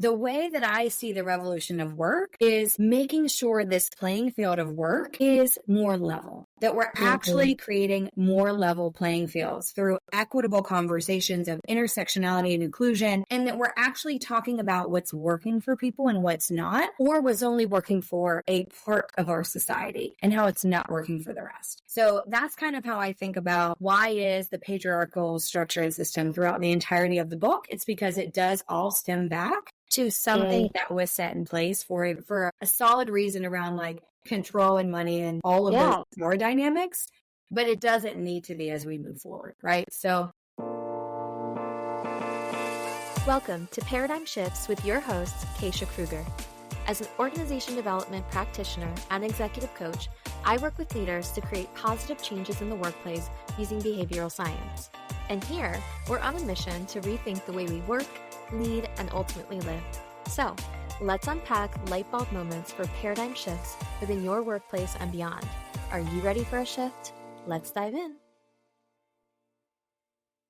the way that I see the revolution of work is making sure this playing field of work is more level, that we're actually creating more level playing fields through equitable conversations of intersectionality and inclusion, and that we're actually talking about what's working for people and what's not, or was only working for a part of our society and how it's not working for the rest. So that's kind of how I think about why is the patriarchal structure and system throughout the entirety of the book. It's because it does all stem back to something that was set in place for a solid reason around like control and money and all of those power dynamics, but it doesn't need to be as we move forward, right? So welcome to Paradigm Shifts with your host, Keisha Kruger. As an organization development practitioner and executive coach, I work with leaders to create positive changes in the workplace using behavioral science. And here, we're on a mission to rethink the way we work, lead, and ultimately live. So, let's unpack light bulb moments for paradigm shifts within your workplace and beyond. Are you ready for a shift? Let's dive in.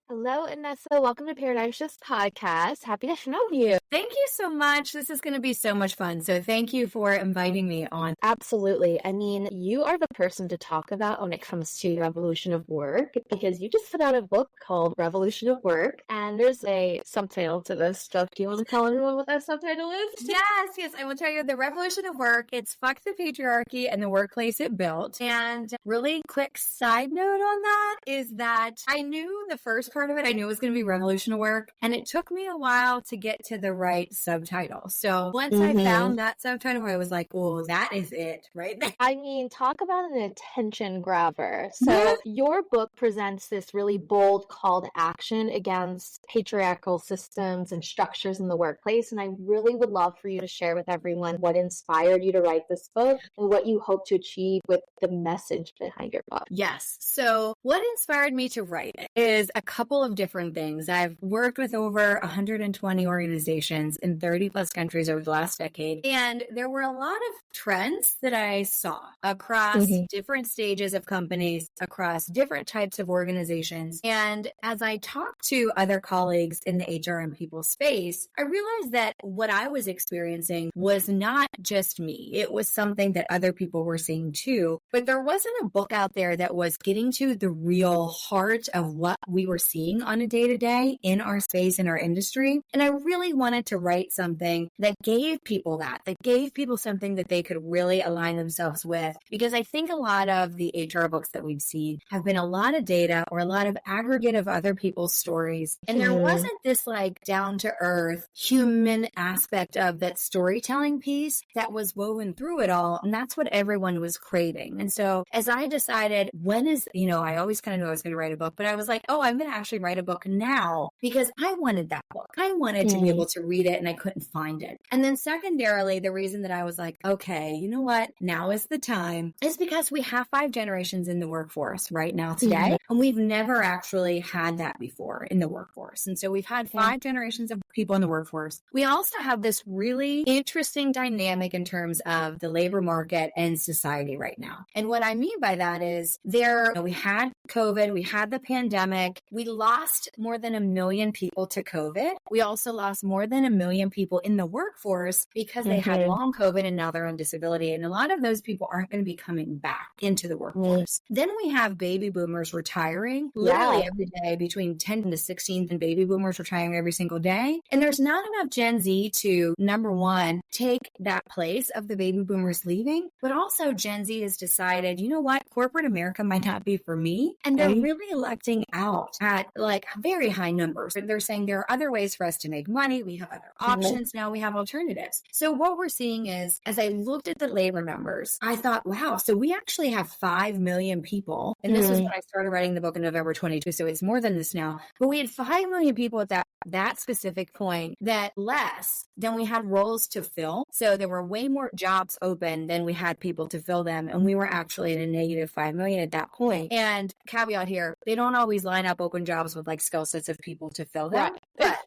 Hello, Anessa. Welcome to Paradigm Shifts Podcast. Happy to know you. Thank you so much. This is going to be so much fun. So thank you for inviting me on. Absolutely. I mean, you are the person to talk about when it comes to revolution of work, because you just put out a book called Revolution of Work, and there's a subtitle to this stuff. Do you want to tell everyone what that subtitle is? Yes. I will tell you the revolution of work. It's fuck the patriarchy and the workplace it built. And really quick side note on that is that I knew the first part of it, I knew it was going to be revolution of work. And it took me a while to get to the right subtitle. So once I found that subtitle, I was like, oh, that is it right there. I mean, talk about an attention grabber. So your book presents this really bold call to action against patriarchal systems and structures in the workplace. And I really would love for you to share with everyone what inspired you to write this book and what you hope to achieve with the message behind your book. Yes. So what inspired me to write it is a couple of different things. I've worked with over 120 organizations in 30 plus countries over the last decade. And there were a lot of trends that I saw across different stages of companies, across different types of organizations. And as I talked to other colleagues in the HR and people space, I realized that what I was experiencing was not just me. It was something that other people were seeing too. But there wasn't a book out there that was getting to the real heart of what we were seeing on a day-to-day in our space, in our industry. And I really wanted to write something that gave people that gave people something that they could really align themselves with. Because I think a lot of the HR books that we've seen have been a lot of data or a lot of aggregate of other people's stories. And there wasn't this like down-to-earth human aspect of that storytelling piece that was woven through it all. And that's what everyone was craving. And so as I decided, I always kind of knew I was going to write a book, but I was like, oh, I'm going to actually write a book now because I wanted that book. I wanted to be able to read it and I couldn't find it. And then secondarily, the reason that I was like, okay, you know what? Now is the time is because we have 5 generations in the workforce right now today. And we've never actually had that before in the workforce. And so we've had 5 generations of people in the workforce. We also have this really interesting dynamic in terms of the labor market and society right now. And what I mean by that is we had COVID, we had the pandemic, we lost more than 1 million people to COVID. We also lost more than 1 million people in the workforce because they had long COVID and now they're on disability. And a lot of those people aren't going to be coming back into the workforce. Then we have baby boomers retiring literally every day, between 10 to 16 and baby boomers retiring every single day. And there's not enough Gen Z to, number one, take that place of the baby boomers leaving, but also Gen Z has decided, you know what, corporate America might not be for me. And they're really electing out at like very high numbers. And they're saying there are other ways for us to make money. We have other options. Now we have alternatives. So what we're seeing is, as I looked at the labor numbers, I thought, wow, so we actually have 5 million people. And this was when I started writing the book in November 22. So it's more than this now. But we had 5 million people at that specific point, that less than we had roles to fill. So there were way more jobs open than we had people to fill them. And we were actually at a negative 5 million at that point. And caveat here, they don't always line up open jobs with like skill sets of people to fill them.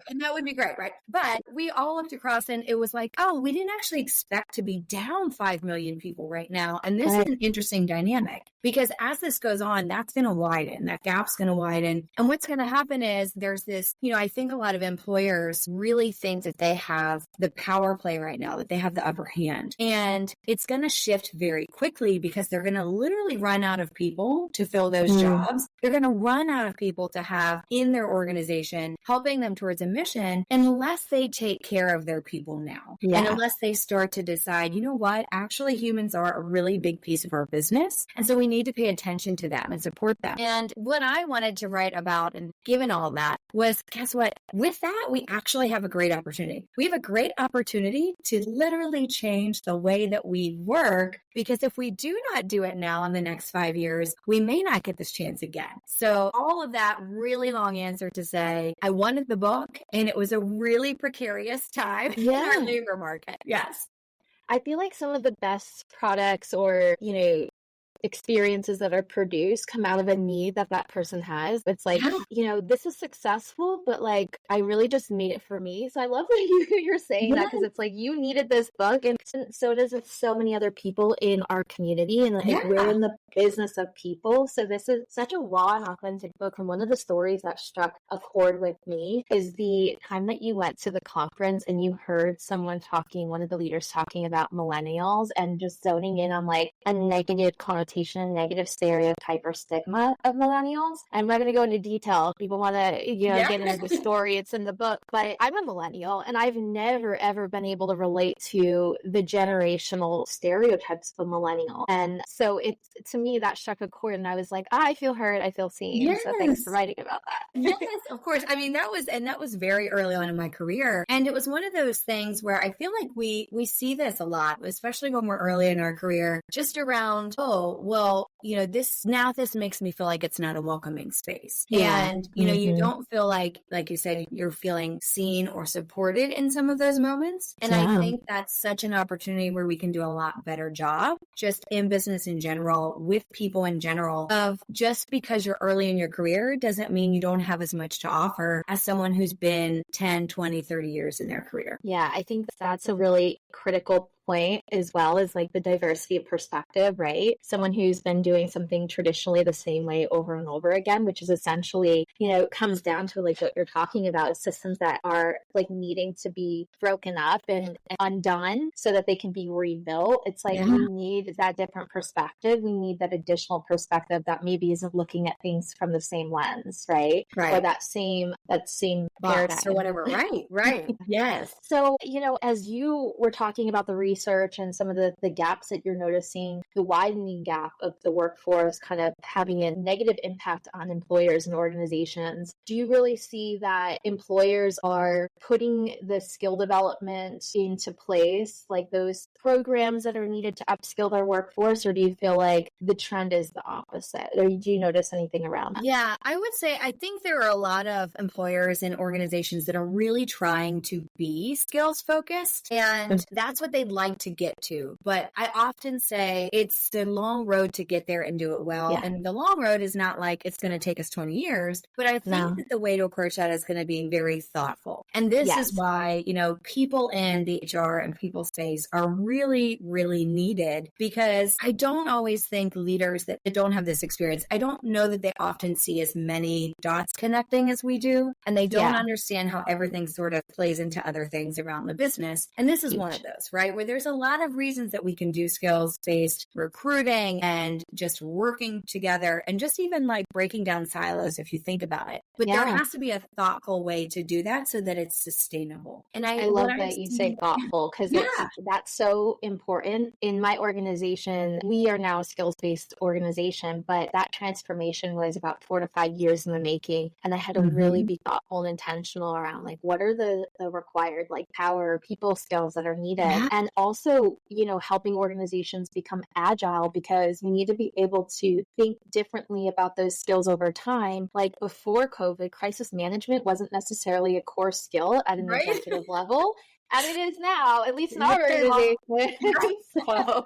And that would be great, right? But we all looked across and it was like, oh, we didn't actually expect to be down 5 million people right now. And this is an interesting dynamic because as this goes on, that's going to widen. That gap's going to widen. And what's going to happen is there's this, I think a lot of employers leaders really think that they have the power play right now, that they have the upper hand. And it's going to shift very quickly because they're going to literally run out of people to fill those jobs. They're going to run out of people to have in their organization, helping them towards a mission, unless they take care of their people now. And unless they start to decide, you know what, actually humans are a really big piece of our business. And so we need to pay attention to them and support them. And what I wanted to write about, and given all that, was, guess what? With that, we actually have a great opportunity. We have a great opportunity to literally change the way that we work, because if we do not do it now in the next 5 years, we may not get this chance again. So all of that really long answer to say, I wanted the book, and it was a really precarious time in our labor market. Yes. I feel like some of the best products or, experiences that are produced come out of a need that person has. It's like, this is successful, but like, I really just made it for me. So I love that you're saying that, because it's like, you needed this book, and so does so many other people in our community. And like, we're in the business of people. So this is such a raw and authentic book. And one of the stories that struck a chord with me is the time that you went to the conference and you heard one of the leaders talking about millennials and just zoning in on like a negative connotation, negative stereotype or stigma of millennials. I'm not going to go into detail. People want to, get into the story. It's in the book, but I'm a millennial and I've never, ever been able to relate to the generational stereotypes of a millennial. And so to me, that struck a chord, and I was like, I feel heard, I feel seen. So thanks for writing about that. Yes, of course. I mean, that was very early on in my career. And it was one of those things where I feel like we see this a lot, especially when we're early in our career, just around, this makes me feel like it's not a welcoming space. And, you don't feel like you said, you're feeling seen or supported in some of those moments. And I think that's such an opportunity where we can do a lot better job just in business in general, with people in general, of just because you're early in your career doesn't mean you don't have as much to offer as someone who's been 10, 20, 30 years in their career. Yeah, I think that's a really critical point, as well as like the diversity of perspective, right? Someone who's been doing something traditionally the same way over and over again, which is essentially, comes down to like what you're talking about, systems that are like needing to be broken up and undone so that they can be rebuilt. It's like we need that different perspective. We need that additional perspective that maybe isn't looking at things from the same lens, right? Or that same box or whatever. Right. Yes. So, as you were talking about the research and some of the gaps that you're noticing, the widening gap of the workforce kind of having a negative impact on employers and organizations, do you really see that employers are putting the skill development into place, like those programs that are needed to upskill their workforce, or do you feel like the trend is the opposite? Or do you notice anything around that? Yeah, I would say I think there are a lot of employers and organizations that are really trying to be skills focused, and that's what they'd like to get to. But I often say it's the long road to get there and do it well. And the long road is not like it's going to take us 20 years, but I think that the way to approach that is going to be very thoughtful. And this is why, people in the HR and people space are really, really needed, because I don't always think leaders that don't have this experience, I don't know that they often see as many dots connecting as we do. And they don't understand how everything sort of plays into other things around the business. And this is one of those, right? Where there's a lot of reasons that we can do skills-based recruiting and just working together and just even like breaking down silos if you think about it. But there has to be a thoughtful way to do that so that it's sustainable. And I love that you say thoughtful, because that's so important. In my organization, we are now a skills-based organization, but that transformation was about 4 to 5 years in the making. And I had to really be thoughtful and intentional around like, what are the required like power, people skills that are needed? And also, helping organizations become agile, because we need to be able to think differently about those skills over time. Like before COVID, crisis management wasn't necessarily a core skill at an executive level. And it is now, at least in our Literally. organization. So.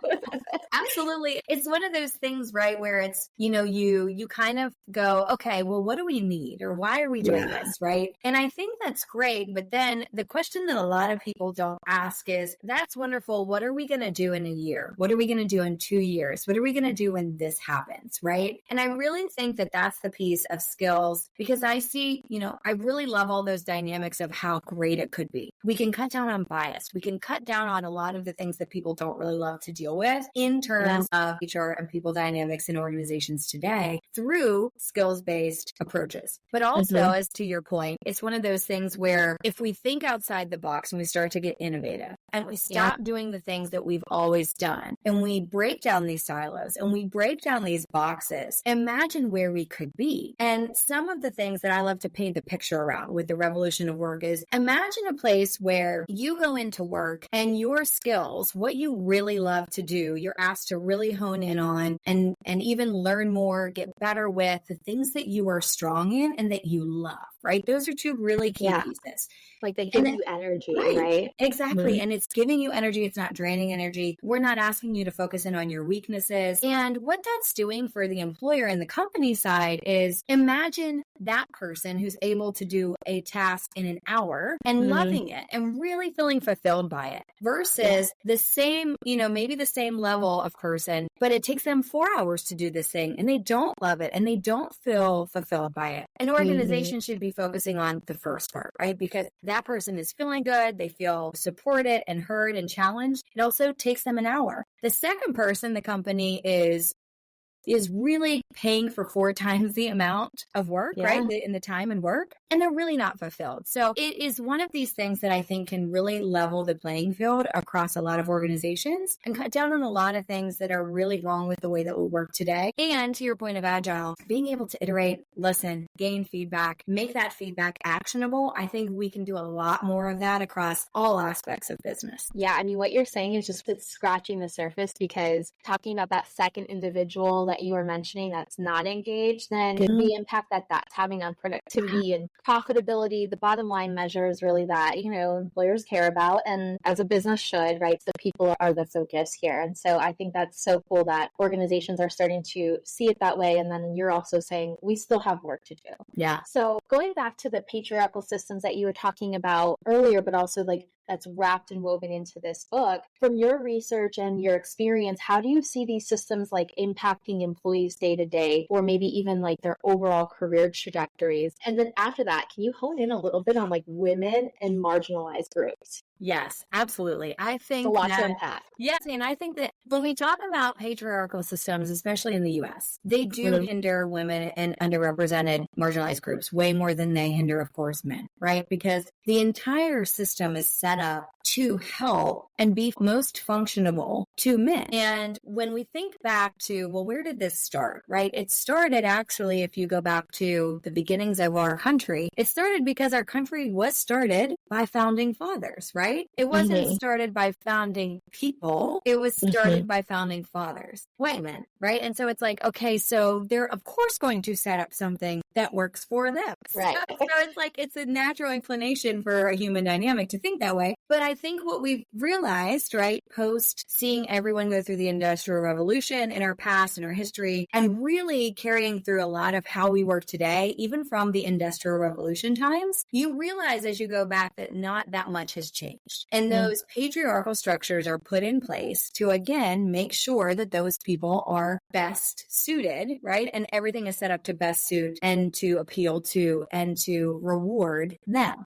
Absolutely. It's one of those things, right, where it's, you kind of go, okay, well, what do we need? Or why are we doing this, right? And I think that's great. But then the question that a lot of people don't ask is, that's wonderful. What are we going to do in a year? What are we going to do in 2 years? What are we going to do when this happens, right? And I really think that that's the piece of skills, because I see, I really love all those dynamics of how great it could be. We can cut down on bias. We can cut down on a lot of the things that people don't really love to deal with in terms of HR and people dynamics in organizations today through skills-based approaches. But also, as to your point, it's one of those things where if we think outside the box and we start to get innovative and we stop doing the things that we've always done and we break down these silos and we break down these boxes, imagine where we could be. And some of the things that I love to paint the picture around with the revolution of work is, imagine a place where you go into work and your skills, what you really love to do, you're asked to really hone in on and even learn more, get better with the things that you are strong in and that you love, right? Those are two really key pieces. Like they give you energy, right? Exactly. And it's giving you energy. It's not draining energy. We're not asking you to focus in on your weaknesses. And what that's doing for the employer and the company side is, imagine that person who's able to do a task in an hour and loving it and really feeling fulfilled by it versus the same, maybe the same level of person, but it takes them 4 hours to do this thing and they don't love it and they don't feel fulfilled by it. An organization should be focusing on the first part, right? Because that person is feeling good. They feel supported and heard and challenged. It also takes them an hour. The second person, the company is really paying for 4 times the amount of work, right? In the time and work, and they're really not fulfilled. So it is one of these things that I think can really level the playing field across a lot of organizations and cut down on a lot of things that are really wrong with the way that we work today. And to your point of agile, being able to iterate, listen, gain feedback, make that feedback actionable. I think we can do a lot more of that across all aspects of business. Yeah. I mean, what you're saying is just scratching the surface, because talking about that second individual that you were mentioning that's not engaged, then the impact that that's having on productivity and profitability, the bottom line measure is really that, employers care about, and as a business should, right? So people are the focus here. And so I think that's so cool that organizations are starting to see it that way. And then you're also saying we still have work to do. Yeah. So going back to the patriarchal systems that you were talking about earlier, but also like that's wrapped and woven into this book. From your research and your experience, how do you see these systems like impacting employees day to day, or maybe even like their overall career trajectories? And then after that, can you hone in a little bit on like women and marginalized groups? Yes, absolutely. I think it's a lot to unpack. Yes, and I think that when we talk about patriarchal systems, especially in the U.S., they do hinder women and underrepresented marginalized groups way more than they hinder, of course, men, right? Because the entire system is set up to help and be most functional to men. And when we think back to, well, where did this start, right? It started actually, if you go back to the beginnings of our country, it started because our country was started by founding fathers, right? It wasn't started by founding people. It was started by founding fathers, white men, right? And so it's like, okay, so they're of course going to set up something that works for them. Right. So it's like, it's a natural inclination for a human dynamic to think that way. But I think what we've realized, right, post seeing everyone go through the Industrial Revolution in our past and our history, and really carrying through a lot of how we work today, even from the Industrial Revolution times, you realize as you go back that not that much has changed. And those patriarchal structures are put in place to, again, make sure that those people are best suited, right? And everything is set up to best suit and to appeal to and to reward them.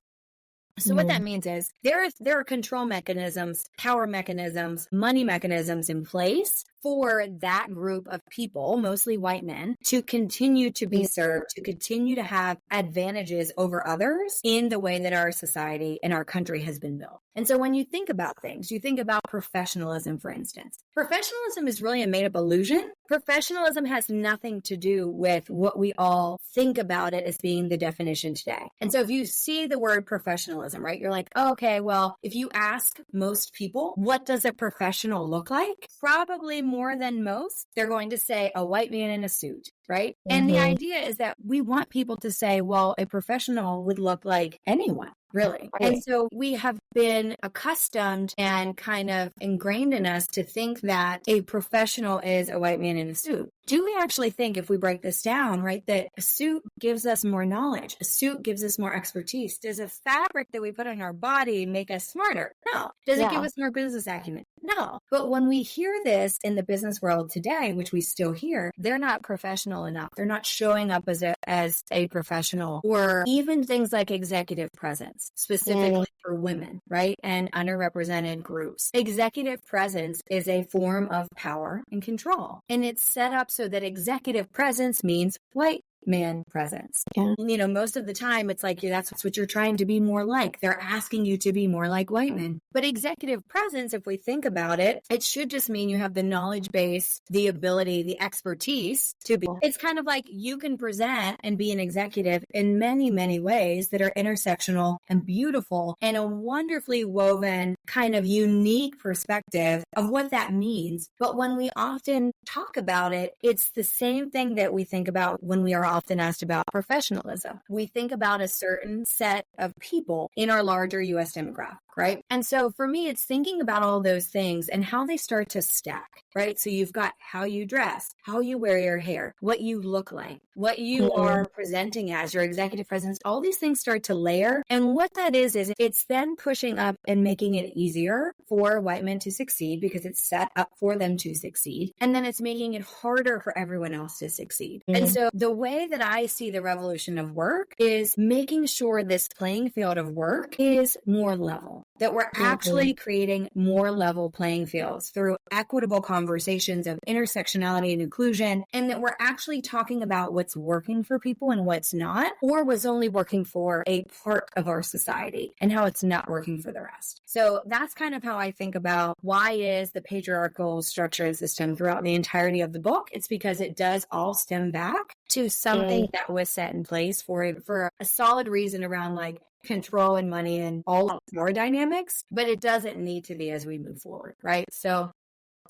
So what that means is there are control mechanisms, power mechanisms, money mechanisms in place for that group of people, mostly white men, to continue to be served, to continue to have advantages over others in the way that our society and our country has been built. And so when you think about things, you think about professionalism, for instance. Professionalism is really a made-up illusion. Professionalism has nothing to do with what we all think about it as being the definition today. And so if you see the word professionalism, right, you're like, oh, okay, well, if you ask most people, what does a professional look like? Probably more than most, they're going to say a white man in a suit, right? And the idea is that we want people to say, well, a professional would look like anyone. Really. Right. And so we have been accustomed and kind of ingrained in us to think that a professional is a white man in a suit. Do we actually think, if we break this down, right, that a suit gives us more knowledge? A suit gives us more expertise. Does a fabric that we put on our body make us smarter? No. Does it give us more business acumen? No. But when we hear this in the business world today, which we still hear, they're not professional enough. They're not showing up as a professional, or even things like executive presence, specifically for women, right? And underrepresented groups. Executive presence is a form of power and control. And it's set up so that executive presence means white man presence. Yeah. You know, most of the time it's like, that's what you're trying to be more like. They're asking you to be more like white men. But executive presence, if we think about it, it should just mean you have the knowledge base, the ability, the expertise to be. It's kind of like you can present and be an executive in many, many ways that are intersectional and beautiful, and a wonderfully woven kind of unique perspective of what that means. But when we often talk about it, it's the same thing that we think about when we are often asked about professionalism. We think about a certain set of people in our larger US demographic, right? And so for me, it's thinking about all those things and how they start to stack, right? So you've got how you dress, how you wear your hair, what you look like, what you are presenting as, your executive presence, all these things start to layer. And what that is it's then pushing up and making it easier for white men to succeed because it's set up for them to succeed. And then it's making it harder for everyone else to succeed. And so the way that I see the revolution of work is making sure this playing field of work is more level, that we're actually creating more level playing fields through equitable conversations of intersectionality and inclusion, and that we're actually talking about what's working for people and what's not, or was only working for a part of our society and how it's not working for the rest. So that's kind of how I think about why is the patriarchal structure and system throughout the entirety of the book. It's because it does all stem back to something that was set in place for a solid reason around like control and money and all more dynamics, but it doesn't need to be as we move forward, right? So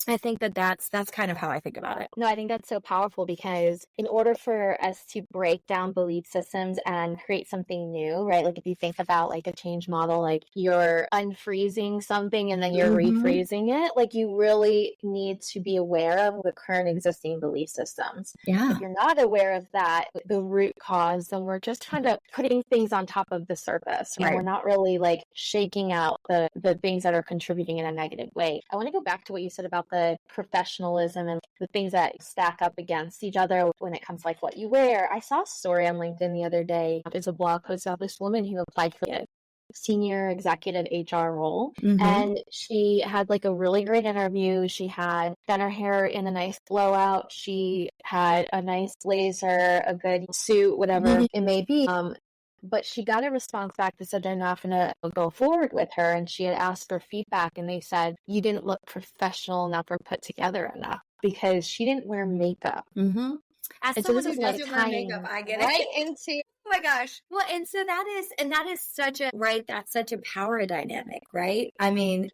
I think that's kind of how I think about it. No, I think that's so powerful because in order for us to break down belief systems and create something new, right? Like if you think about like a change model, like you're unfreezing something and then you're refreezing it, like you really need to be aware of the current existing belief systems. Yeah. If you're not aware of that, the root cause, then we're just kind of putting things on top of the surface. Right? We're not really like shaking out the things that are contributing in a negative way. I want to go back to what you said about the professionalism and the things that stack up against each other when it comes to like what you wear. I saw a story on LinkedIn the other day. It's a blog post about this woman who applied for a senior executive HR role, and she had like a really great interview. She had done her hair in a nice blowout. She had a nice blazer, a good suit, whatever it may be. But she got a response back that said they're not going to go forward with her. And she had asked for feedback, and they said, you didn't look professional enough or put together enough because she didn't wear makeup. As someone who doesn't wear makeup, I get right it. into Oh my gosh. Well, and so that is such a, right, that's such a power dynamic, right? I mean,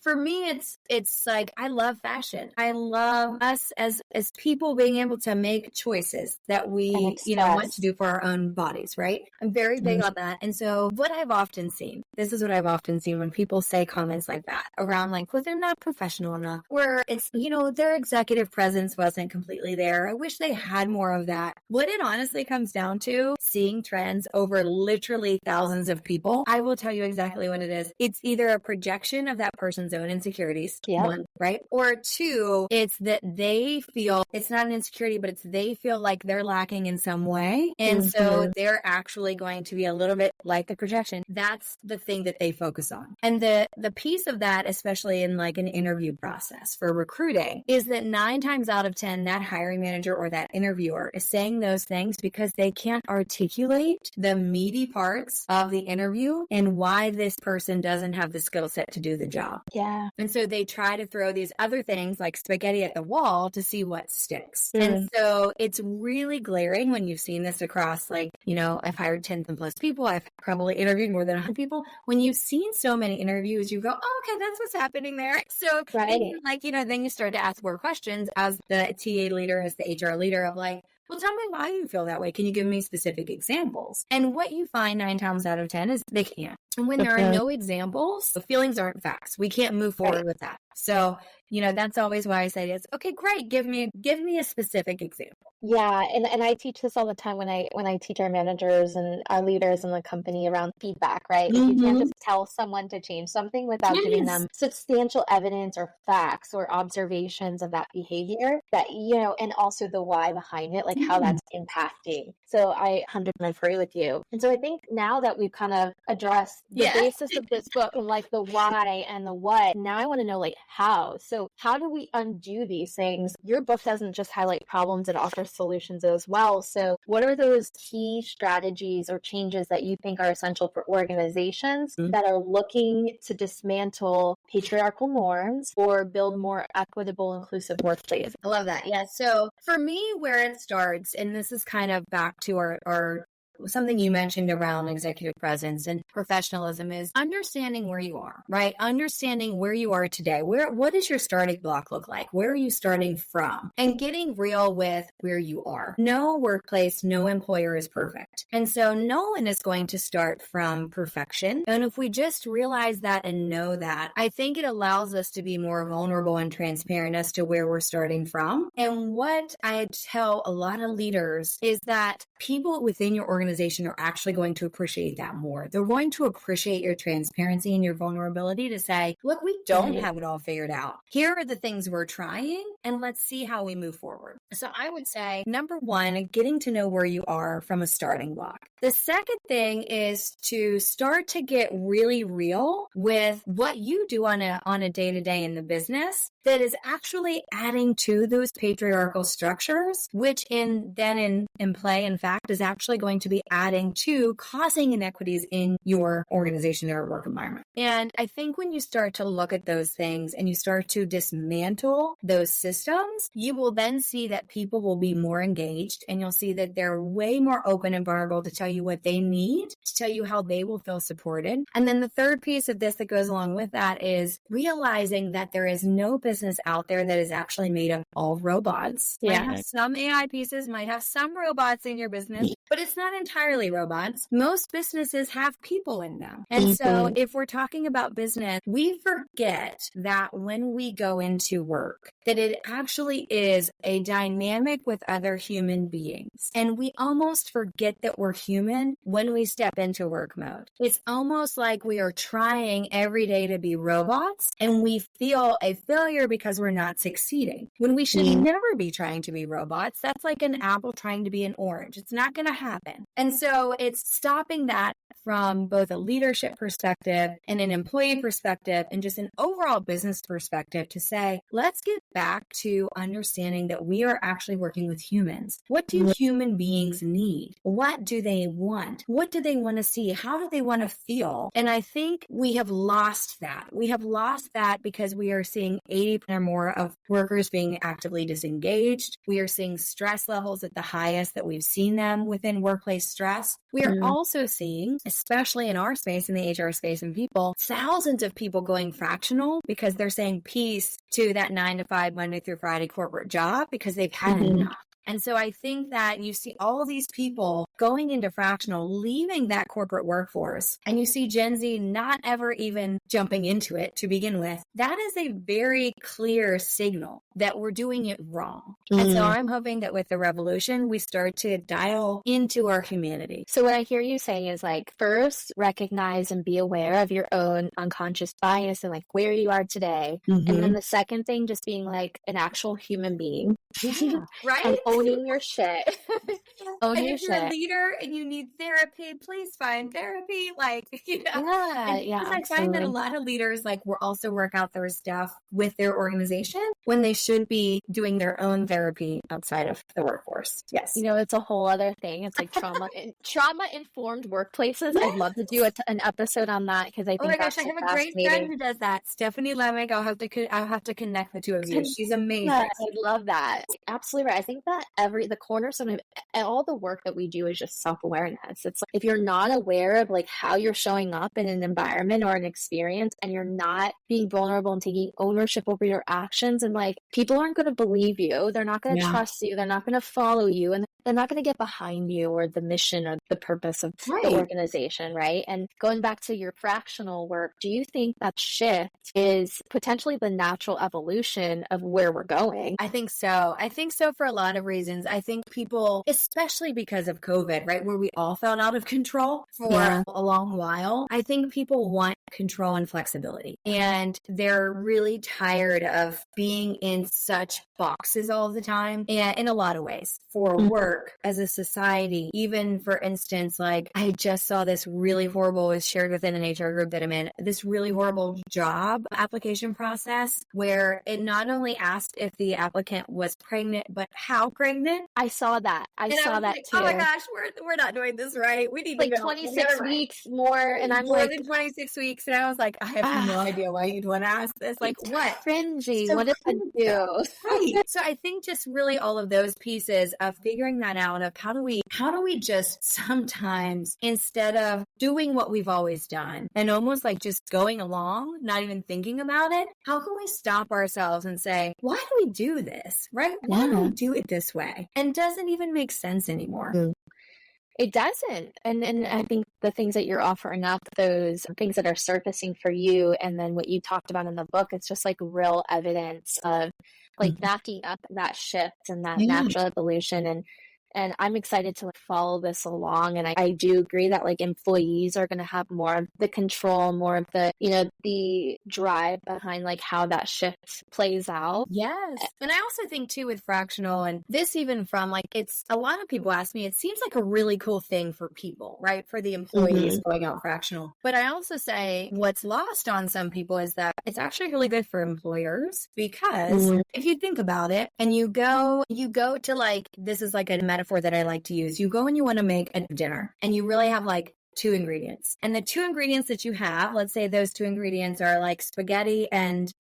for me, it's like, I love fashion. I love us as people being able to make choices that we, want to do for our own bodies, right? I'm very big on that. And so this is what I've often seen when people say comments like that around like, well, they're not professional enough, where it's, their executive presence wasn't completely there. I wish they had more of that. What it honestly comes down to, seeing trends over literally thousands of people, I will tell you exactly what it is. It's either a projection of that person's own insecurities, one, right? Or two, it's that they feel, it's not an insecurity, but it's they feel like they're lacking in some way. And so they're actually going to be a little bit like the projection. That's the thing that they focus on. And the piece of that, especially in like an interview process for recruiting, is that 9 times out of 10, that hiring manager or that interviewer is saying those things because they can't articulate the meaty parts of the interview and why this person doesn't have the skill set to do the job. Yeah. And so they try to throw these other things like spaghetti at the wall to see what sticks. And so it's really glaring when you've seen this across, like, you know, I've hired 10,000 plus people. I've probably interviewed more than 100 people. When you've seen so many interviews, you go, oh, okay, that's what's happening there. So like, you know, then you start to ask more questions as the TA leader, as the HR leader of like, well, tell me why you feel that way. Can you give me specific examples? And what you find 9 times out of 10 is they can't. And when there are no examples, the feelings aren't facts. We can't move forward with that. So, you know, that's always why I say it's okay, great. Give me a specific example. Yeah, and I teach this all the time when I teach our managers and our leaders in the company around feedback, right? Like you can't just tell someone to change something without giving them substantial evidence or facts or observations of that behavior that, you know, and also the why behind it, like how that's impacting. So I 100% agree with you. And so I think now that we've kind of addressed the basis of this book and like the why and the what, now I want to know like how. So how do we undo these things? Your book doesn't just highlight problems, it offers solutions as well. So what are those key strategies or changes that you think are essential for organizations that are looking to dismantle patriarchal norms or build more equitable, inclusive workplace? I love that. Yeah. So for me, where it starts, and this is kind of back to our something you mentioned around executive presence and professionalism, is understanding where you are, right? Understanding where you are today. What does your starting block look like? Where are you starting from? And getting real with where you are. No workplace, no employer is perfect. And so no one is going to start from perfection. And if we just realize that and know that, I think it allows us to be more vulnerable and transparent as to where we're starting from. And what I tell a lot of leaders is that people within your organization are actually going to appreciate that more. They're going to appreciate your transparency and your vulnerability to say, look, we don't have it all figured out. Here are the things we're trying, and let's see how we move forward. So I would say, number one, getting to know where you are from a starting block. The second thing is to start to get really real with what you do on a day-to-day in the business that is actually adding to those patriarchal structures, which in play, in fact, is actually going to be adding to causing inequities in your organization or work environment. And I think when you start to look at those things and you start to dismantle those systems, you will then see that people will be more engaged, and you'll see that they're way more open and vulnerable to tell you what they need, to tell you how they will feel supported. And then the third piece of this that goes along with that is realizing that there is no business out there that is actually made of all robots. Yeah. Might have some AI pieces, might have some robots in your business, but it's not entirely robots. Most businesses have people in them. And so if we're talking about business, we forget that when we go into work, that it actually is a dynamic with other human beings. And we almost forget that we're human when we step into work mode. It's almost like we are trying every day to be robots, and we feel a failure because we're not succeeding. When we should never be trying to be robots. That's like an apple trying to be an orange. It's not going to happen. And so it's stopping that from both a leadership perspective and an employee perspective and just an overall business perspective to say, let's get back to understanding that we are actually working with humans. What do human beings need? What do they want? What do they want to see? How do they want to feel? And I think we have lost that. We have lost that because we are seeing 80% or more of workers being actively disengaged. We are seeing stress levels at the highest that we've seen them within workplace stress. We are also seeing, especially in our space, in the HR space and people, thousands of people going fractional because they're saying peace to that 9 to 5 Monday through Friday corporate job because they've had enough. And so I think that you see all of these people going into fractional, leaving that corporate workforce, and you see Gen Z not ever even jumping into it to begin with. That is a very clear signal that we're doing it wrong. And so I'm hoping that with the revolution, we start to dial into our humanity. So what I hear you saying is like, first, recognize and be aware of your own unconscious bias and like where you are today. And then the second thing, just being like an actual human being. Right? And owning your shit. Own your shit. If you're a leader and you need therapy, please find therapy. Like, you know. Yeah. Because I find that a lot of leaders, like, will also work out their stuff with their organization, when they should be doing their own therapy outside of the workforce. Yes. It's a whole other thing. It's like trauma-informed workplaces. Yes. I'd love to do an episode on that because I think I have a great friend who does that, Stephanie Lemick. I'll have to connect the two of you. She's amazing. I love that. Absolutely right. I think that the cornerstone of all the work that we do is just self-awareness. It's like if you're not aware of like how you're showing up in an environment or an experience, and you're not being vulnerable and taking ownership over your actions, and like people aren't going to believe you, they're not going to trust you, they're not going to follow you, and they're not going to get behind you or the mission or the purpose of the organization, right? And going back to your fractional work, do you think that shift is potentially the natural evolution of where we're going? I think so. For a lot of reasons. I think people, especially because of COVID, right, where we all felt out of control for a long while, I think people want control and flexibility. And they're really tired of being in such boxes all the time. And in a lot of ways, for work, as a society, even for instance, like I just saw this really horrible, was shared within an HR group that I'm in, this really horrible job application process where it not only asked if the applicant was pregnant, but how pregnant. I saw that. I saw that too. Oh my gosh, we're not doing this right. We need like 26 weeks more, and I'm more than 26 weeks, and I was like, I have no idea why you'd want to ask this. Like, what? Cringy. So what did I do? Right. So I think just really all of those pieces of figuring that out of how do we just sometimes, instead of doing what we've always done and almost like just going along, not even thinking about it, how can we stop ourselves and say, why do we do this? Right? Why do we do it this way? And doesn't even make sense anymore. It doesn't. And I think the things that you're offering up, those things that are surfacing for you, and then what you talked about in the book, it's just like real evidence of like backing up that shift and that natural evolution. And I'm excited to like follow this along. And I do agree that like employees are going to have more of the control, more of the, the drive behind like how that shift plays out. Yes. And I also think too with fractional, and this even from like, it's a lot of people ask me, it seems like a really cool thing for people, right? For the employees going out fractional. But I also say what's lost on some people is that it's actually really good for employers because if you think about it and you go to like, this is like a metaphor that I like to use. You go and you want to make a dinner and you really have like 2 ingredients. And the 2 ingredients that you have, let's say those 2 ingredients are like spaghetti and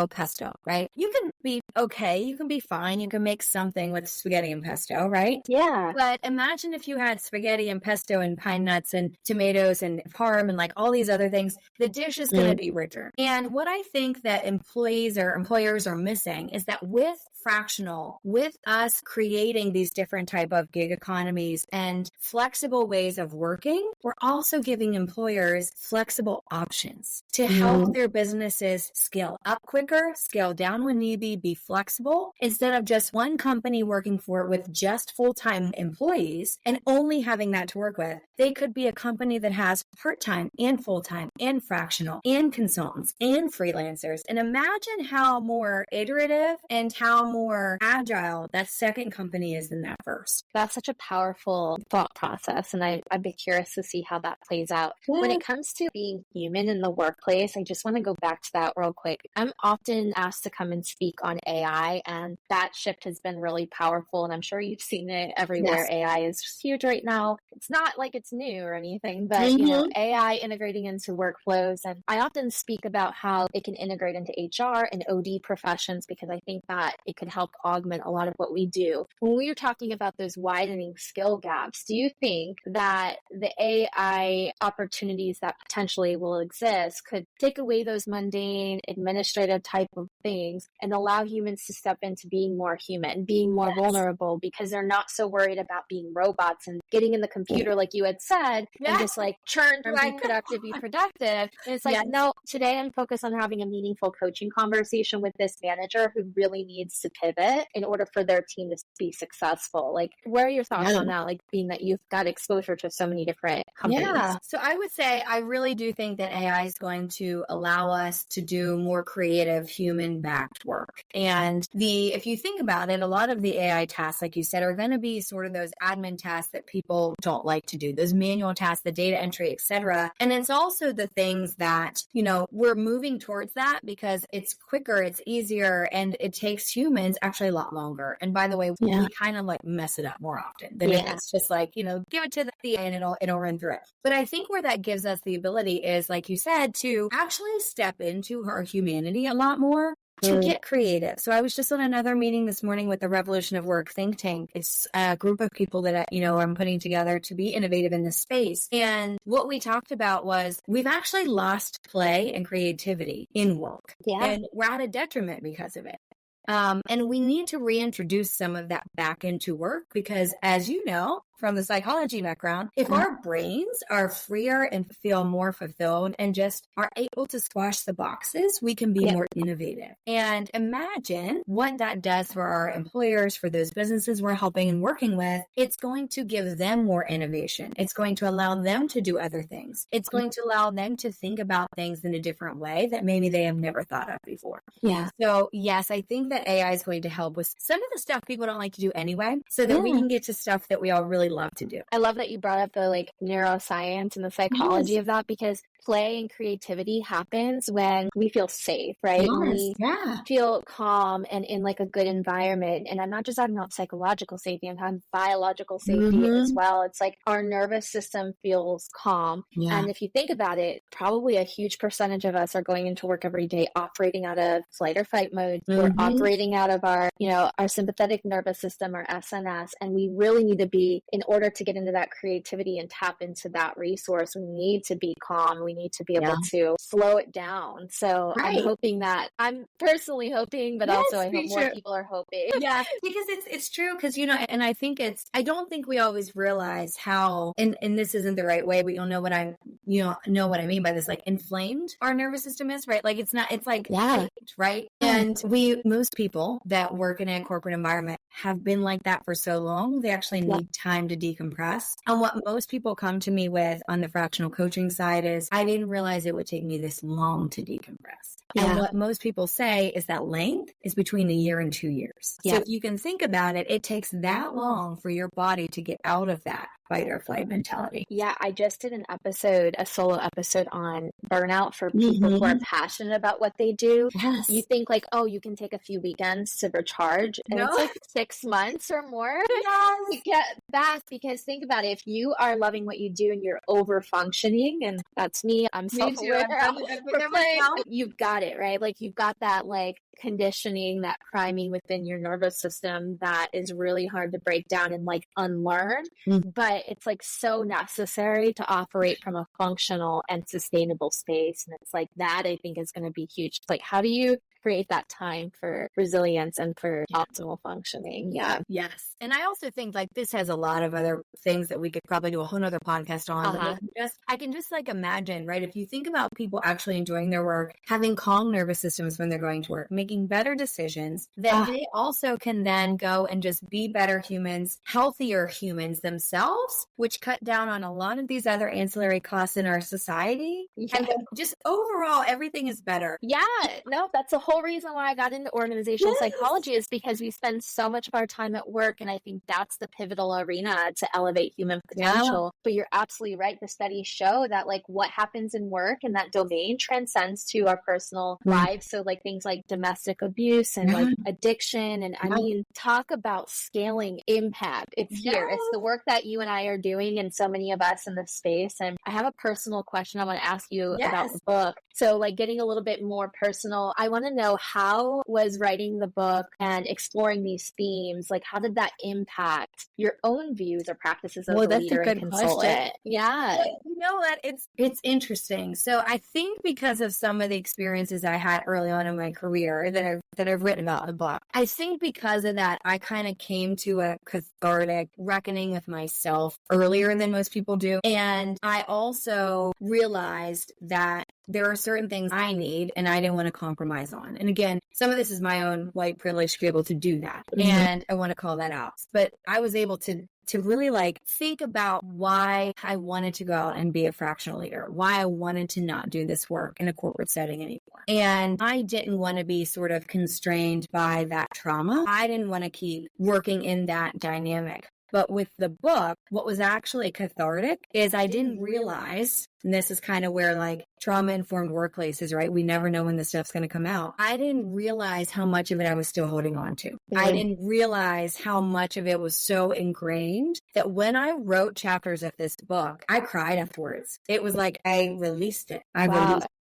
pesto, right? You can be okay. You can be fine. You can make something with spaghetti and pesto, right? Yeah. But imagine if you had spaghetti and pesto and pine nuts and tomatoes and parm and like all these other things, the dish is going to be richer. And what I think that employees or employers are missing is that with fractional, with us creating these different type of gig economies and flexible ways of working, we're also giving employers flexible options to help their businesses scale up quicker, scale down when need be flexible, instead of just one company working for it with just full-time employees and only having that to work with. They could be a company that has part-time and full-time and fractional and consultants and freelancers. And imagine how more iterative and how more agile that second company is than that first. That's such a powerful thought process. And I'd be curious to see how that plays out. When it comes to being human in the workplace, I just want to go back to that real quick. I'm often asked to come and speak on AI, and that shift has been really powerful. And I'm sure you've seen it everywhere. Yes. AI is just huge right now. It's not like it's new or anything, but AI integrating into workflows. And I often speak about how it can integrate into HR and OD professions, because I think that it could help augment a lot of what we do. When we were talking about those widening skill gaps, do you think that the AI opportunities that potentially will exist could take away those mundane administrative type of things and allow humans to step into being more human, being more vulnerable, because they're not so worried about being robots and getting in the computer, like you had said, and just like churn through, be productive, be productive. And it's like, no, today I'm focused on having a meaningful coaching conversation with this manager who really needs to pivot in order for their team to be successful. Like, what are your thoughts on that? Like, being that you've got exposure to so many different companies. Yeah. So I would say I really do think that AI is going to allow us to do more creative human-backed work, work. And if you think about it, a lot of the AI tasks, like you said, are going to be sort of those admin tasks that people don't like to do, those manual tasks, the data entry, etc. And it's also the things that, we're moving towards that because it's quicker, it's easier, and it takes humans actually a lot longer. And by the way, we kind of like mess it up more often than if it's just like, give it to the AI and it'll run through it. But I think where that gives us the ability is, like you said, to actually step into our humanity a lot more, to get creative. So I was just on another meeting this morning with the Revolution of Work think tank. It's a group of people that, I'm putting together to be innovative in this space. And what we talked about was we've actually lost play and creativity in work. Yeah. And we're at a detriment because of it. And we need to reintroduce some of that back into work because, as you know, from the psychology background, if our brains are freer and feel more fulfilled and just are able to squash the boxes, we can be more innovative. And imagine what that does for our employers, for those businesses we're helping and working with. It's going to give them more innovation. It's going to allow them to do other things. It's going to allow them to think about things in a different way that maybe they have never thought of before. Yeah. So yes, I think that AI is going to help with some of the stuff people don't like to do anyway, so that we can get to stuff that we all really love to do. I love that you brought up the neuroscience and the psychology of that, because play and creativity happens when we feel safe, right? We feel calm and in like a good environment. And I'm not just talking about psychological safety, I'm talking biological safety as well. It's like our nervous system feels calm. Yeah. And if you think about it, probably a huge percentage of us are going into work every day operating out of flight or fight mode. We're operating out of our, our sympathetic nervous system, or SNS. And we really need to be, in order to get into that creativity and tap into that resource, we need to be calm. We need to be able to slow it down. So I'm personally hoping, but also I hope more people are hoping. Yeah, because it's true. Because, and I think I don't think we always realize how, and this isn't the right way, but you'll know what I mean by this, like inflamed our nervous system is, right? Like it's like, right? And most people that work in a corporate environment have been like that for so long, they actually need time to decompress. And what most people come to me with on the fractional coaching side is, I didn't realize it would take me this long to decompress. Yeah. And what most people say is that length is between a year and 2 years. Yeah. So if you can think about it, it takes that long for your body to get out of that fight or flight mentality. Yeah, I just did a solo episode on burnout for people who are passionate about what they do. Yes. You think like, oh, you can take a few weekends to recharge, and it's like 6 months or more to get back. Because think about it, if you are loving what you do and you're over functioning, and that's me, I'm self-aware, you've got it, right? Like you've got that like conditioning, that priming within your nervous system that is really hard to break down and like unlearn. But it's like so necessary to operate from a functional and sustainable space. And it's like that, I think, is going to be huge. Like, how do you create that time for resilience and for optimal functioning? Yeah. Yes. And I also think like this has a lot of other things that we could probably do a whole nother podcast on. I can just like imagine, right? If you think about people actually enjoying their work, having calm nervous systems when they're going to work, making better decisions, then they also can then go and just be better humans, healthier humans themselves, which cut down on a lot of these other ancillary costs in our society. Yeah. And just overall, everything is better. Yeah. No, that's a whole reason why I got into organizational psychology, is because we spend so much of our time at work. And I think that's the pivotal arena to elevate human potential. But you're absolutely right. The studies show that like what happens in work and that domain transcends to our personal lives. So like things like domestic abuse and like addiction. And I mean, talk about scaling impact. It's here. It's the work that you and I are doing, and so many of us in this space. And I have a personal question I want to ask you about the book. So like getting a little bit more personal, I want to know, how was writing the book and exploring these themes, like how did that impact your own views or practices as a leader and consultant? Yeah. You know what? It's interesting. So I think because of some of the experiences I had early on in my career that I've written about in the book, I think because of that, I kind of came to a cathartic reckoning with myself earlier than most people do. And I also realized that there are certain things I need and I didn't want to compromise on. And again, some of this is my own white privilege to be able to do that. And I want to call that out. But I was able to to really like think about why I wanted to go out and be a fractional leader, why I wanted to not do this work in a corporate setting anymore. And I didn't want to be sort of constrained by that trauma. I didn't want to keep working in that dynamic. But with the book, what was actually cathartic is I didn't realize, and this is kind of where like trauma-informed workplaces, right? We never know when this stuff's going to come out. I didn't realize how much of it I was still holding on to. I didn't realize how much of it was so ingrained that when I wrote chapters of this book, I cried afterwards. It was like I released it.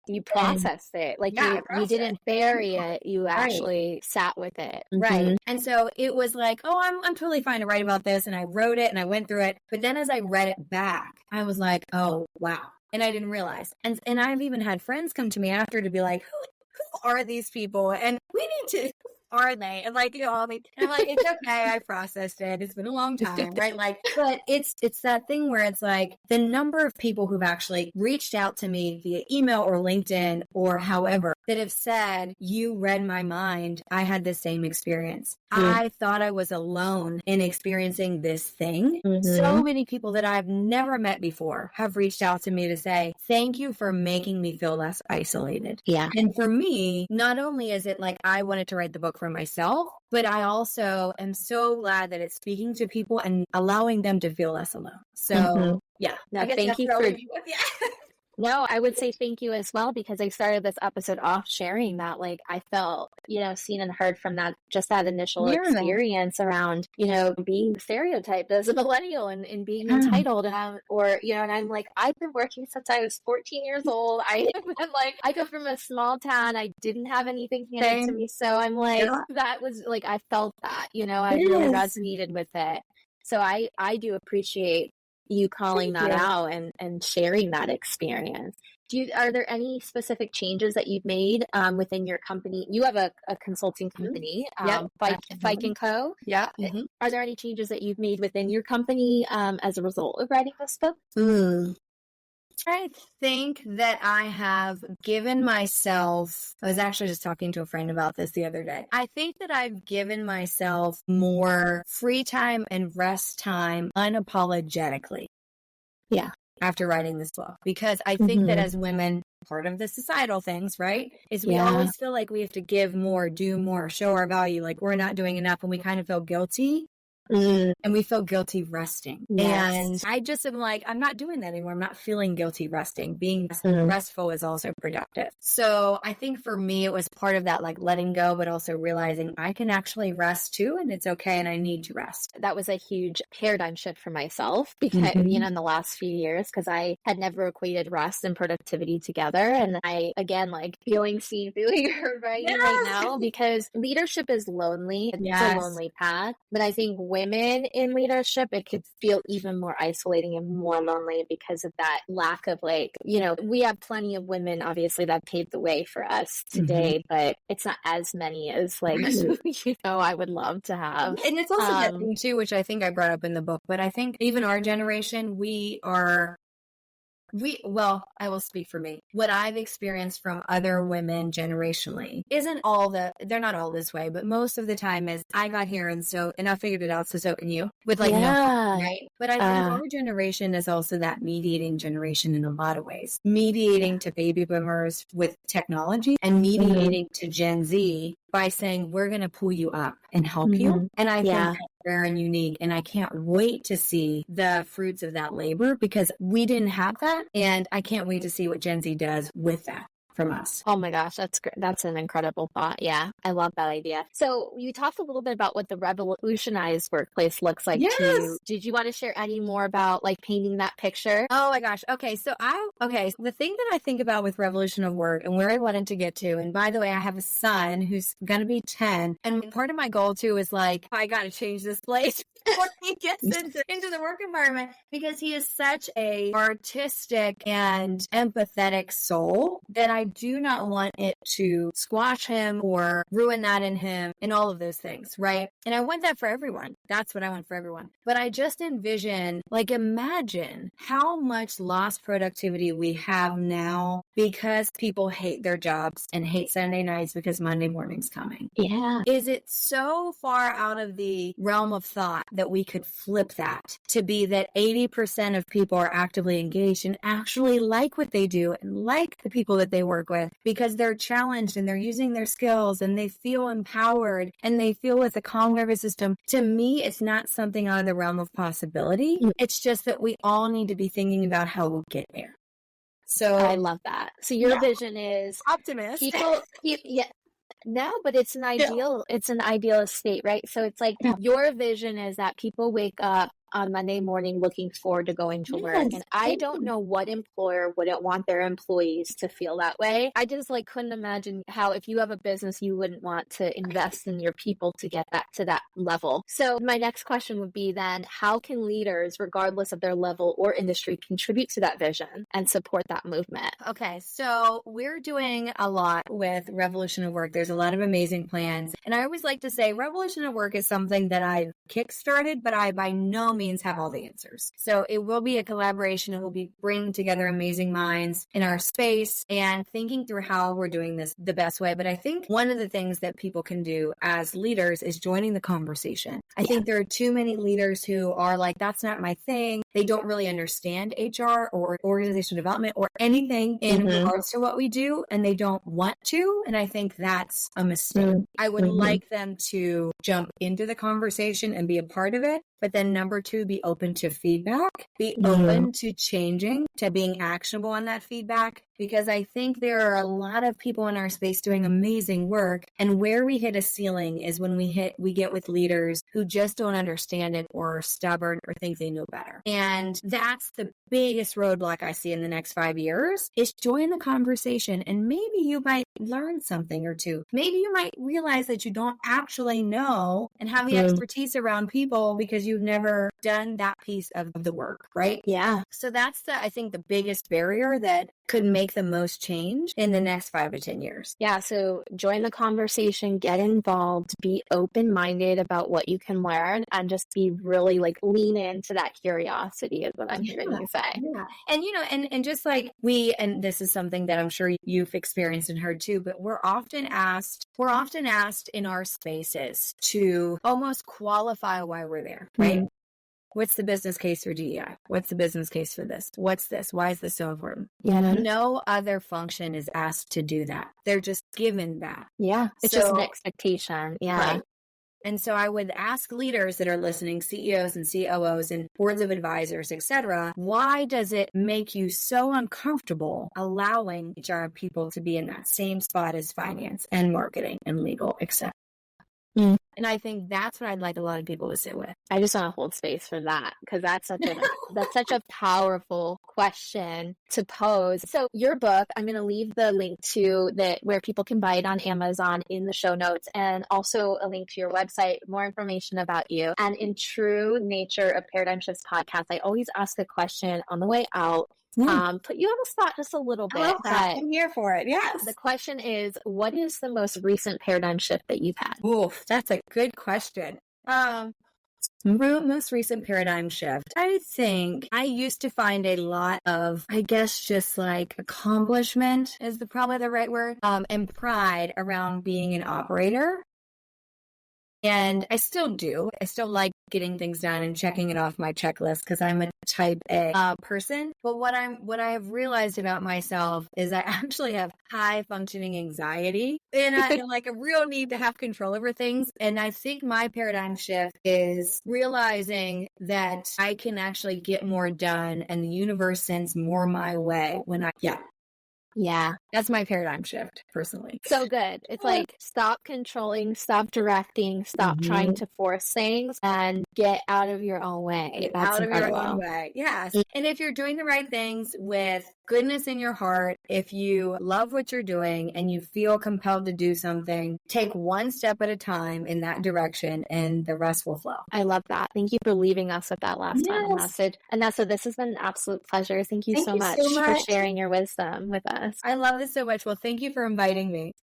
You processed it. Like you didn't bury it. You actually sat with it. Mm-hmm. Right. And so it was like, oh, I'm totally fine to write about this. And I wrote it and I went through it. But then as I read it back, I was like, oh, wow. And I didn't realize. And I've even had friends come to me after to be like, who are these people? And we need to... are they? And like, and I'm like, it's okay. I processed it. It's been a long time, right? Like, but it's that thing where it's like the number of people who've actually reached out to me via email or LinkedIn or however that have said, you read my mind. I had the same experience. I thought I was alone in experiencing this thing. So many people that I've never met before have reached out to me to say, thank you for making me feel less isolated. Yeah. And for me, not only is it like I wanted to write the book for myself, but I also am so glad that it's speaking to people and allowing them to feel less alone. So yeah. No, thank you for No, I would say thank you as well, because I started this episode off sharing that, like, I felt, seen and heard from that, just that initial experience around, being stereotyped as a millennial and being entitled. And I'm like, I've been working since I was 14 years old. I come from a small town. I didn't have anything handed to me. So I'm like, that was like, I felt that, I really resonated with it. So I do appreciate you calling that out and sharing that experience. Are there any specific changes that you've made within your company? You have a consulting company, Fike and Co. Yeah. Are there any changes that you've made within your company as a result of writing this book? I think that I have given myself, I was actually just talking to a friend about this the other day. I think that I've given myself more free time and rest time unapologetically. Yeah. After writing this book, because I think that as women, part of the societal things, right, is we always feel like we have to give more, do more, show our value, like we're not doing enough, and we kind of feel guilty. And we feel guilty resting. And I just am like, I'm not doing that anymore. I'm not feeling guilty resting. Being restful is also productive. So I think for me, it was part of that, like letting go, but also realizing I can actually rest too. And it's okay. And I need to rest. That was a huge paradigm shift for myself because, in the last few years, because I had never equated rest and productivity together. And I, again, like feeling seen, feeling heard right now, because leadership is lonely. It's a lonely path. But I think women in leadership, it could feel even more isolating and more lonely because of that lack of we have plenty of women, obviously, that paved the way for us today, but it's not as many as I would love to have. And it's also that thing too, which I think I brought up in the book, but I think even our generation, I will speak for me. What I've experienced from other women generationally isn't they're not all this way, but most of the time is I got here and I figured it out, so can you. With right? But I think our generation is also that mediating generation in a lot of ways. Mediating to baby boomers with technology and mediating to Gen Z by saying, we're going to pull you up and help you. And I think that's rare and unique. And I can't wait to see the fruits of that labor because we didn't have that. And I can't wait to see what Gen Z does with that from us. Oh my gosh, that's great. That's an incredible thought. Yeah, I love that idea. So you talked a little bit about what the revolutionized workplace looks like to you. Did you want to share any more about painting that picture? Oh my gosh. Okay. So the thing that I think about with revolution of work and where I wanted to get to, and by the way, I have a son who's going to be 10. And part of my goal too is I got to change this place before he gets into the work environment because he is such a artistic and empathetic soul that I do not want it to squash him or ruin that in him and all of those things, right? And I want that for everyone. That's what I want for everyone. But I just envision, like, imagine how much lost productivity we have now because people hate their jobs and hate Sunday nights because Monday morning's coming. Yeah. Is it so far out of the realm of thought that we could flip that to be that 80% of people are actively engaged and actually like what they do and like the people that they work with because they're challenged and they're using their skills and they feel empowered and they feel with a calm nervous system? To me, it's not something out of the realm of possibility. It's just that we all need to be thinking about how we'll get there. So I love that. So your vision is optimist. No, but it's an ideal, it's an ideal state, right? So it's like your vision is that people wake up on Monday morning looking forward to going to work. And I don't know what employer wouldn't want their employees to feel that way. I just like couldn't imagine how if you have a business, you wouldn't want to invest in your people to get that to that level. So my next question would be then, how can leaders, regardless of their level or industry, contribute to that vision and support that movement? Okay, so we're doing a lot with Revolution of Work. There's a lot of amazing plans. And I always like to say Revolution of Work is something that I've kickstarted, but I by no means have all the answers. So it will be a collaboration. It will be bringing together amazing minds in our space and thinking through how we're doing this the best way. But I think one of the things that people can do as leaders is joining the conversation. I think there are too many leaders who are like, that's not my thing. They don't really understand HR or organizational development or anything in regards to what we do, and they don't want to. And I think that's a mistake. I would like them to jump into the conversation and be a part of it. But then number two, be open to feedback, be open to changing, to being actionable on that feedback, because I think there are a lot of people in our space doing amazing work. And where we hit a ceiling is when we get with leaders who just don't understand it or are stubborn or think they know better. And that's the biggest roadblock I see in the next 5 years is join the conversation. And maybe you might learn something or two. Maybe you might realize that you don't actually know and have the expertise around people because you've never done that piece of the work, right? Yeah. So that's I think the biggest barrier that could make the most change in the next 5 to 10 years. Yeah. So join the conversation, get involved, be open-minded about what you can learn, and just be really like lean into that curiosity is what I'm hearing you say. Yeah. And, you know, and just like and this is something that I'm sure you've experienced and heard too, but we're often asked in our spaces to almost qualify why we're there, right? What's the business case for DEI? What's the business case for this? What's this? Why is this so important? Yeah. No other function is asked to do that. They're just given that. Yeah. It's just an expectation. Yeah. Right. And so I would ask leaders that are listening, CEOs and COOs and boards of advisors, etc., why does it make you so uncomfortable allowing HR people to be in that same spot as finance and marketing and legal, etc.? And I think that's what I'd like a lot of people to sit with. I just want to hold space for that because that's such a powerful question to pose. So your book, I'm going to leave the link to where people can buy it on Amazon in the show notes, and also a link to your website, more information about you. And in true nature of Paradigm Shifts podcast, I always ask a question on the way out. Put you on the spot just a little bit. I'm here for it. Yes. The question is, what is the most recent paradigm shift that you've had? Oof, that's a good question. Most recent paradigm shift. I think I used to find a lot of, I guess, just like accomplishment is probably the right word, and pride around being an operator. And I still do. I still like getting things done and checking it off my checklist because I'm a type A person. But what I have realized about myself is I actually have high functioning anxiety and I like a real need to have control over things. And I think my paradigm shift is realizing that I can actually get more done and the universe sends more my way when Yeah. That's my paradigm shift, personally. So good. It's like stop controlling, stop directing, stop trying to force things, and get out of your own way. That's incredible. Your own way. Yes. And if you're doing the right things with goodness in your heart, if you love what you're doing and you feel compelled to do something, take one step at a time in that direction and the rest will flow. I love that. Thank you for leaving us with that last final message. Anessa, this has been an absolute pleasure. Thank you so much for sharing your wisdom with us. Yes. I love this so much. Well, thank you for inviting me.